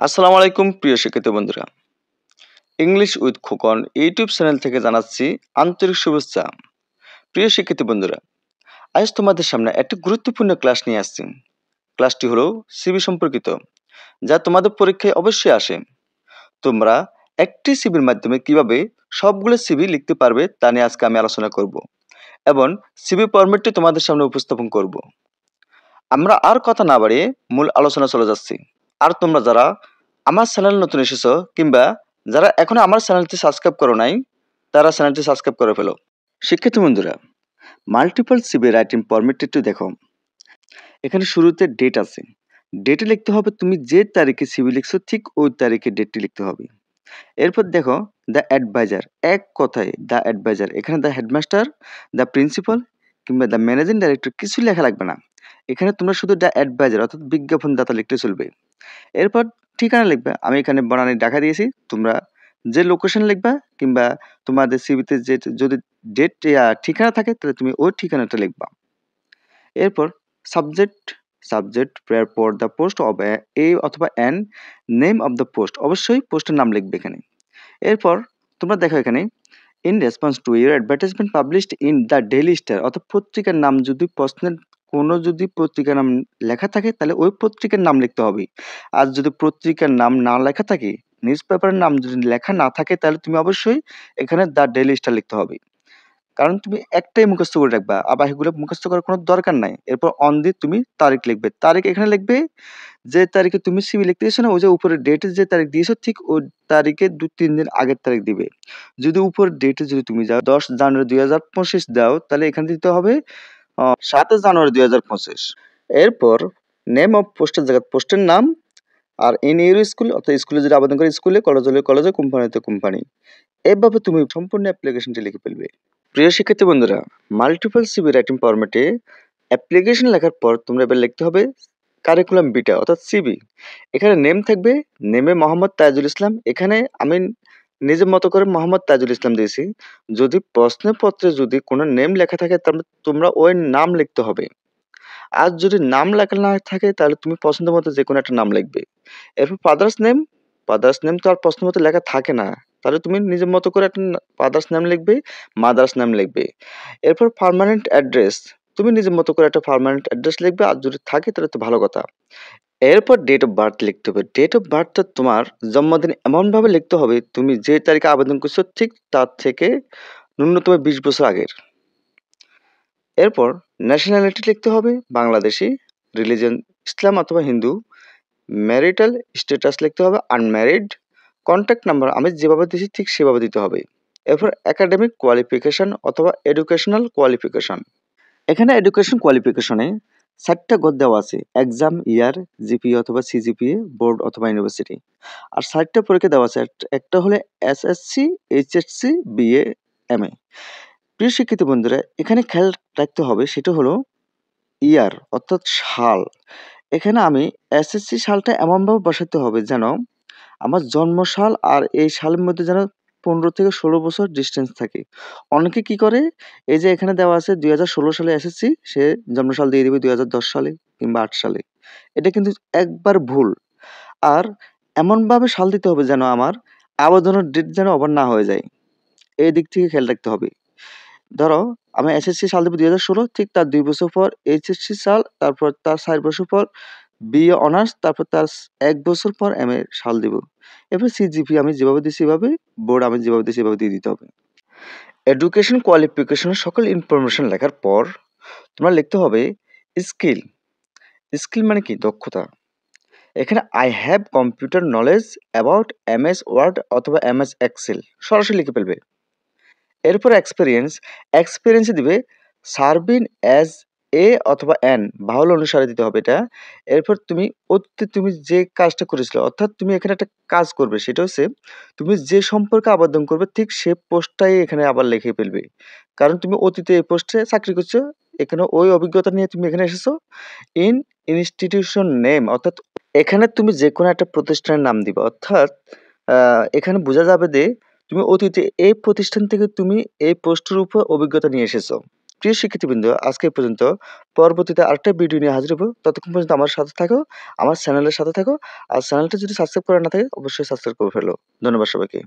আসসালামু আলাইকুম প্রিয় শিক্ষার্থী বন্ধুরা। English with Khokon YouTube channel থেকে জানাচ্ছি আন্তরিক শুভেচ্ছা। প্রিয় শিক্ষার্থী বন্ধুরা, আজ তোমাদের সামনে একটি গুরুত্বপূর্ণ ক্লাস নিয়ে আসছি। ক্লাসটি হলো সিভি সম্পর্কিত, যা তোমাদের পরীক্ষায় অবশ্যই আসে। তোমরা একটি সিভির মাধ্যমে কিভাবে সবগুলো সিভি লিখতে পারবে তা নিয়ে আজকে আমি আলোচনা করব এবং সিভি ফরম্যাটটি তোমাদের সামনে উপস্থাপন করব। আমরা আর কথা না বাড়িয়ে মূল আলোচনা চলে যাচ্ছি। আর তোমরা যারা আমার চ্যানেল নতুন এসেছো কিংবা যারা এখনো আমার চ্যানেলটি সাবস্ক্রাইব করো নাই, তারা চ্যানেলটি সাবস্ক্রাইব করে ফেলো। শিক্ষার্থী বন্ধুরা, মাল্টিপল সিভি রাইটিং ফরম্যাটটি একটু দেখো। এখানে শুরুতে ডেট আছে। ডেটে লিখতে হবে তুমি যে তারিখে সিভি লিখছো ঠিক ওই তারিখে ডেটটি লিখতে হবে। এরপর দেখো দ্য অ্যাডভাইজার, এক কথায় দ্য অ্যাডভাইজার। এখানে দ্য হেডমাস্টার, দ্য প্রিন্সিপাল কিংবা দ্য ম্যানেজিং ডাইরেক্টর কিছু লেখা লাগবে না। এখানে তোমরা শুধু দ্য অ্যাডভাইজার অর্থাৎ বিজ্ঞাপনদাতা লিখতে চলবে। এরপর ঠিকানা লিখবে। আমি এখানে বনানী ঢাকা দিয়েছি। তোমরা যে লোকেশন লিখবা কিংবা তোমাদের সিভিতে যে যদি ডেট ঠিকানা থাকে তাহলে তুমি ওই ঠিকানাটা লিখবা। এরপর subject, prayer for the post of a অথবা an, name of the post, অবশ্যই পোস্টের নাম লিখবে এখানে। এরপর তোমরা দেখো এখানে in response to your advertisement published in the Daily Star, অর্থাৎ পত্রিকার নাম যদি প্রশ্নের কোনো যদি পত্রিকার নাম লেখা থাকে তাহলে ওই পত্রিকার নাম লিখতে হবে। আর যদি পত্রিকার নাম না লেখা থাকে, নিউজ পেপারের নাম যদি লেখা না থাকে তাহলে তুমি অবশ্যই এখানে দ্য ডেইলি স্টার লিখতে হবে। কারণ তুমি একটাই মুখস্থ করে রাখবা, আর বাকিগুলো মুখস্থ করার কোনো দরকার নাই। এরপর অন দিয়ে তুমি তারিখ লিখবে। তারিখ এখানে লিখবে যে তারিখে তুমি সিভি লিখতে দিয়েছো না, ওই যে উপরে ডেটে যে তারিখ দিয়েছো ঠিক ওই তারিখে 2-3 দিন আগের তারিখ দিবে। যদি উপরের ডেটে যদি তুমি যাও 10 জানুয়ারি 2025 দাও তাহলে এখানে দিতে হবে 7 জানুয়ারি 2025। এরপর নেম অফ পোস্টের জায়গায় পোস্টের নাম, আর ইন ইউর স্কুল অর্থাৎ স্কুলে যদি আবেদন করে স্কুলে, কলেজ হলে কলেজে, কোম্পানিতে কোম্পানি। এভাবে তুমি সম্পূর্ণ অ্যাপ্লিকেশনটি লিখে ফেলবে। প্রিয় শিক্ষার্থী বন্ধুরা, মাল্টিপল সিভি রাইটিং ফরম্যাটে অ্যাপ্লিকেশন লেখার পর তোমরা এবার লিখতে হবে কারিকুলাম বিটা অর্থাৎ সিভি। এখানে নেম থাকবে, নেমে মোহাম্মদ তাজুল ইসলাম। এখানে আমি নিজের মতো করে মোহাম্মদ তাজুল ইসলাম দিয়েছি। যদি প্রশ্নপত্রে যদি কোনো নেম লেখা থাকে তাহলে তোমরা ওই নাম লিখতে হবে। আর যদি নাম লেখা না থাকে তাহলে তুমি পছন্দ মতো যে কোনো একটা নাম লিখবে। এরপর ফাদার্স নেম তো আর প্রশ্নপত্রে লেখা থাকে না, তাহলে তুমি নিজের মতো করে একটা ফাদার্স নেম লিখবে, মাদার্স নেম লিখবে। এরপর পার্মানেন্ট অ্যাড্রেস, তুমি নিজের মতো করে একটা পার্মানেন্ট অ্যাড্রেস লিখবে, আর যদি থাকে তাহলে তো ভালো কথা। এরপর ডেট অফ বার্থ লিখতে হবে। ডেট অফ বার্থটা তোমার জন্মদিন এমনভাবে লিখতে হবে তুমি যে তারিখে আবেদন করছো ঠিক তার থেকে ন্যূনতম 20 বছর আগের। এরপর ন্যাশনালিটি লিখতে হবে বাংলাদেশি, রিলিজন ইসলাম অথবা হিন্দু, ম্যারিটাল স্ট্যাটাস লিখতে হবে আনম্যারিড, কন্ট্যাক্ট নাম্বার আমি যেভাবে দিয়েছি ঠিক সেভাবে দিতে হবে। এরপর একাডেমিক কোয়ালিফিকেশন অথবা এডুকেশনাল কোয়ালিফিকেশন। এখানে এডুকেশন কোয়ালিফিকেশনে 4টা ঘর দেওয়া আছে: এক্সাম, ইয়ার, জিপিএ অথবা সিজিপিএ, বোর্ড অথবা ইউনিভার্সিটি। আর 4টা পরীক্ষা দেওয়া আছে, একটা হলে এসএসসি, এইচএসসি, বিএ, এমএ। প্রিয় শিক্ষিত বন্ধুরা, এখানে খেয়াল রাখতে হবে সেটা হলো ইয়ার অর্থাৎ সাল। এখানে আমি এসএসসি সালটা এমনভাবে বসাতে হবে যেন আমার জন্ম সাল আর এই সালের মধ্যে যেন 15 থেকে 16 বছর ডিস্টেন্স থাকে। অনেকে কি করে, এই যে এখানে দেওয়া আছে 2016 সালে এসএসসি, সে জন্মসাল দিয়ে দিবে 2010 সালে কিংবা 8 সালে। এটা কিন্তু একবার ভুল। আর এমনভাবে সাল দিতে হবে যেন আমার আবেদনের ডেট যেন ওভার না হয়ে যায়। এই দিক থেকে খেয়াল রাখতে হবে। ধরো আমি এসএসসি সাল দেব 2016, ঠিক তার 2 বছর পর এইচএসসি সাল, তারপর তার 4 বছর পর বিএ অনার্স, তারপর তার 1 বছর পর এমএ সাল দিব। এরপর সিজিপি আমি যেভাবে দিছি এভাবে, বোর্ড আমি যেভাবে দিছি এভাবে দিয়ে দিতে হবে। এডুকেশন কোয়ালিফিকেশনের সকল ইনফরমেশন লেখার পর তোমরা লিখতে হবে স্কিল। স্কিল মানে কি? দক্ষতা। এখানে I have computer knowledge about MS Word অথবা এমএস এক্সেল সরাসরি লিখে ফেলবে। এরপর এক্সপিরিয়েন্সে দিবে সার্ভিং অ্যাজ এ অথবা এন, বাহুল্য অনুসারে দিতে হবে এটা। এরপর তুমি অতীতে তুমি যে কাজটা করেছিলে, অর্থাৎ তুমি এখানে একটা কাজ করবে, সেটা হচ্ছে তুমি যে সম্পর্কে আবেদন করবে ঠিক সে পোস্টটাই এখানে আবার লিখে ফেলবে। কারণ তুমি অতীতে এই পোস্টে চাকরি করছো, এখানে ওই অভিজ্ঞতা নিয়ে তুমি এখানে এসেছো। ইন ইনস্টিটিউশন নেম, অর্থাৎ এখানে তুমি যে কোনো একটা প্রতিষ্ঠানের নাম দিবা, অর্থাৎ এখানে বোঝা যাবে যে তুমি অতীতে এই প্রতিষ্ঠান থেকে তুমি এই পোস্টের উপর অভিজ্ঞতা নিয়ে এসেছো। প্রিয় শিক্ষার্থীবৃন্দ, আজকে এই পর্যন্ত। পরবর্তীতে আরেকটা ভিডিও নিয়ে হাজির হবো। ততক্ষণ পর্যন্ত আমার সাথে থাকো, আমার চ্যানেলের সাথে থাকো। আর চ্যানেলটা যদি সাবস্ক্রাইব করা না থাকে অবশ্যই সাবস্ক্রাইব করে ফেলো। ধন্যবাদ সবাইকে।